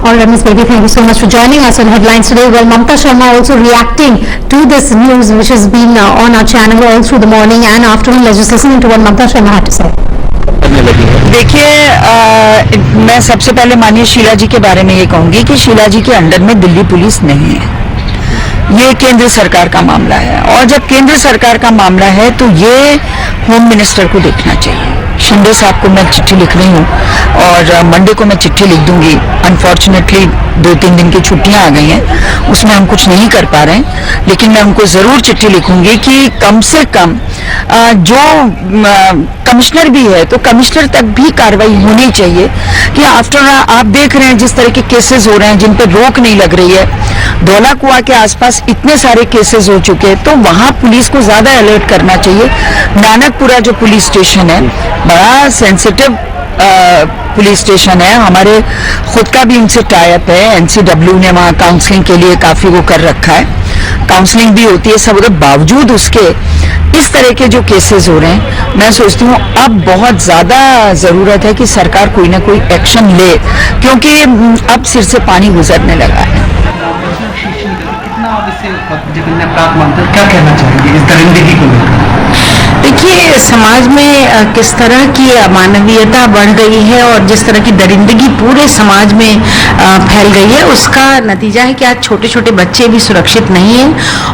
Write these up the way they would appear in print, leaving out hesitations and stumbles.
All right, Ms. Baby, thank you so much for joining us on Headlines today. Well, Mamta Sharma also reacting to this news which has been on our channel all through the morning and afternoon. Let's just listen to what Mamta Sharma had to say. देखिए, मैं सबसे पहले माननीय शीला जी के बारे में ये कहूँगी कि शीला जी के अंडर में दिल्ली पुलिस नहीं है। ये केंद्र सरकार का मामला है, और जब केंद्र सरकार का मामला है तो ये होम मिनिस्टर को देखना चाहिए। शिंदे साहब को मैं चिट्ठी लिख रही हूँ और मंडे को मैं चिट्ठी लिख दूंगी। अनफॉर्चुनेटली 2-3 दिन की छुट्टियां आ गई हैं, उसमें हम कुछ नहीं कर पा रहे हैं, लेकिन मैं उनको ज़रूर चिट्ठी लिखूंगी कि कम से कम जो कमिश्नर भी है तो कमिश्नर तक भी कार्रवाई होनी चाहिए। कि आफ्टर आप देख रहे हैं जिस तरह के केसेस हो रहे हैं जिन पर रोक नहीं लग रही है, धौला कुआं के आसपास इतने सारे केसेस हो चुके हैं, तो वहाँ पुलिस को ज़्यादा अलर्ट करना चाहिए। नानकपुरा जो पुलिस स्टेशन है बड़ा सेंसिटिव पुलिस स्टेशन है, हमारे खुद का भी इनसे टाई अप है। एनसीडब्ल्यू ने वहाँ काउंसलिंग के लिए काफ़ी वो कर रखा है, काउंसलिंग भी होती है सब, बावजूद उसके इस तरह के जो केसेस हो रहे हैं, मैं सोचती हूँ अब बहुत ज़्यादा ज़रूरत है कि सरकार कोई ना कोई एक्शन ले, क्योंकि अब सिर से पानी गुजरने लगा है। क्या कहना चाहेंगे इस दरिंदगी को लेकर? देखिए, समाज में किस तरह की अमानवीयता बढ़ गई है और जिस तरह की दरिंदगी पूरे समाज में फैल गई है, उसका नतीजा है कि आज छोटे छोटे बच्चे भी सुरक्षित नहीं हैं।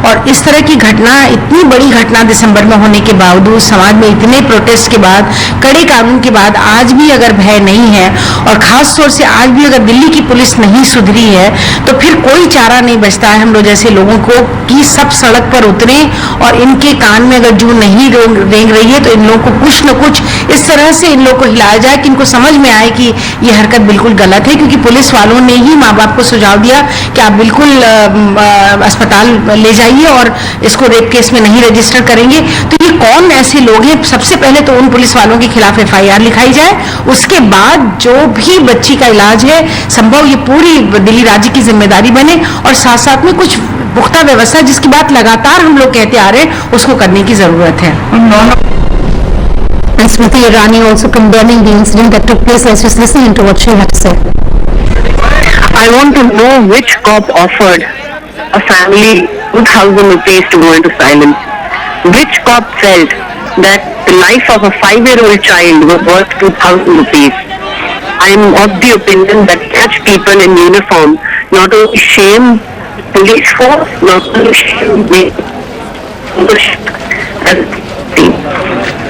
और इस तरह की घटना, इतनी बड़ी घटना दिसंबर में होने के बावजूद, समाज में इतने प्रोटेस्ट के बाद, कड़े कानून के बाद आज भी अगर भय नहीं है, और ख़ास तौर से आज भी अगर दिल्ली की पुलिस नहीं सुधरी है, तो फिर कोई चारा नहीं बचता है हम लोग जैसे लोगों को कि सब सड़क पर उतरें। और इनके कान में अगर जू नहीं रेंग रही है तो इन लोगों को कुछ न कुछ इस तरह से इन लोगों को हिलाया जाए कि इनको समझ में आए कि ये हरकत बिल्कुल गलत है। क्योंकि पुलिस वालों ने ही माँ बाप को सुझाव दिया कि आप बिल्कुल अस्पताल ले जाइए और इसको रेप केस में नहीं रजिस्टर करेंगे। तो ये कौन ऐसे लोग हैं? सबसे पहले तो उन पुलिस वालों के खिलाफ FIR लिखाई जाए, उसके बाद जो भी बच्ची का इलाज है संभव ये पूरी दिल्ली राज्य की जिम्मेदारी बने, और साथ साथ में कुछ पुख्ता व्यवस्था जिसकी बात लगातार हम लोग कहते आ रहे हैं उसको करने की जरूरत है। And Smriti Irani also condemning the incident that took place. Let's just listen to what she had to say. I want to know which cop offered a family 2,000 rupees to go into silence. Which cop felt that the life of a 5-year-old child was worth 2,000 rupees. I am of the opinion that such people in uniform not only shame police force, not only shame the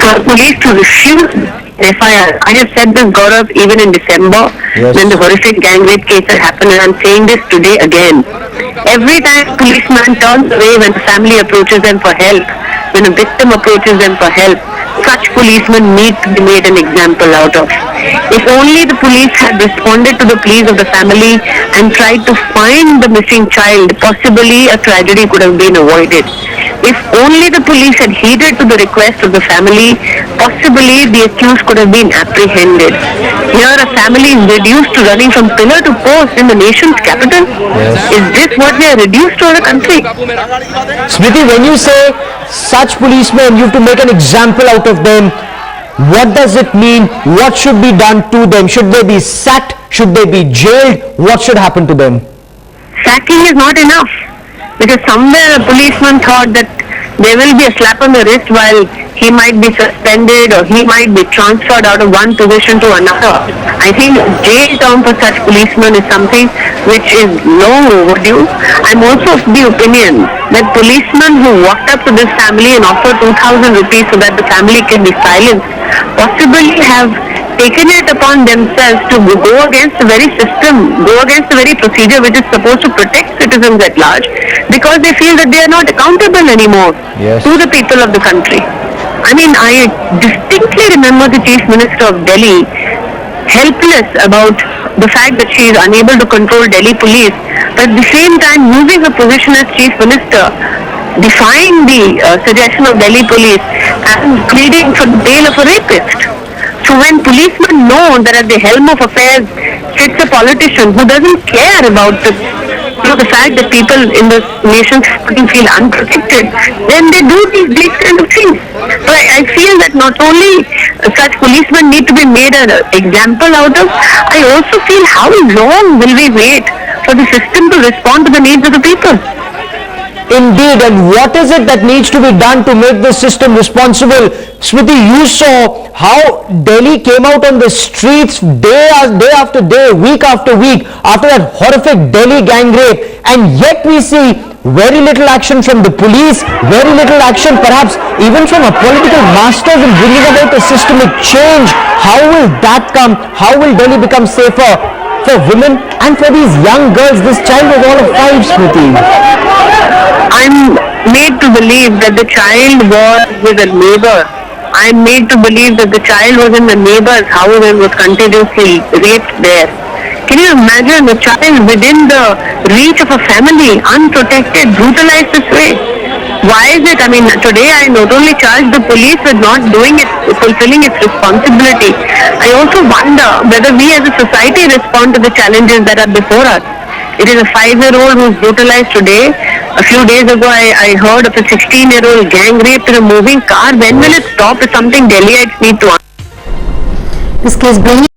for police to refuse FIR. I have said this, Gaurav, even in December, when the horrific gang rape cases happened, and I'm saying this today again. Every time a policeman turns away when the family approaches them for help, when a victim approaches them for help, such policemen need to be made an example out of. If only the police had responded to the pleas of the family and tried to find the missing child, possibly a tragedy could have been avoided. If only the police had heeded to the request of the family, possibly the accused could have been apprehended. Here a family is reduced to running from pillar to post in the nation's capital. Is this what we are reduced to as a country? Smriti, when you say such policemen, you have to make an example out of them. What does it mean? What should be done to them? Should they be sacked? Should they be jailed? What should happen to them? Sacking is not enough, because somewhere a policeman thought that there will be a slap on the wrist while he might be suspended or he might be transferred out of one position to another. I think jail term for such policemen is something which is long overdue. I'm also of the opinion that policemen who walked up to this family and offered 2,000 rupees so that the family can be silenced possibly have taken it upon themselves to go against the very system, go against the very procedure which is supposed to protect citizens at large, because they feel that they are not accountable anymore to the people of the country. I mean, I distinctly remember the Chief Minister of Delhi helpless about the fact that she is unable to control Delhi police, but at the same time using her position as Chief Minister, defying the suggestion of Delhi police and pleading for the bail of a rapist. So when policemen know that at the helm of affairs sits a politician who doesn't care about the the fact that people in the nation feel unprotected, then they do these kind of things. So I feel that not only such policemen need to be made an example out of, I also feel how long will we wait for the system to respond to the needs of the people? Indeed, and what is it that needs to be done to make the system responsible? Smriti, you saw how Delhi came out on the streets day after day, week after week, after that horrific Delhi gang rape, and yet we see very little action from the police, very little action perhaps even from our political masters in bringing about a systemic change. How will that come? How will Delhi become safer for women and for these young girls? This child was all of 5, Smriti. I'm made to believe that the child was with a neighbor. I'm made to believe that the child was in the neighbor's house and was continuously raped there. Can you imagine a child within the reach of a family, unprotected, brutalized this way? Why is it? I mean, today I not only charge the police with not fulfilling its responsibility, I also wonder whether we as a society respond to the challenges that are before us. It is a 5-year-old who is brutalized today. A few days ago, I heard of a 16-year-old gang raped in a moving car. When will it stop? Is something Delhiites need to answer. This case bringing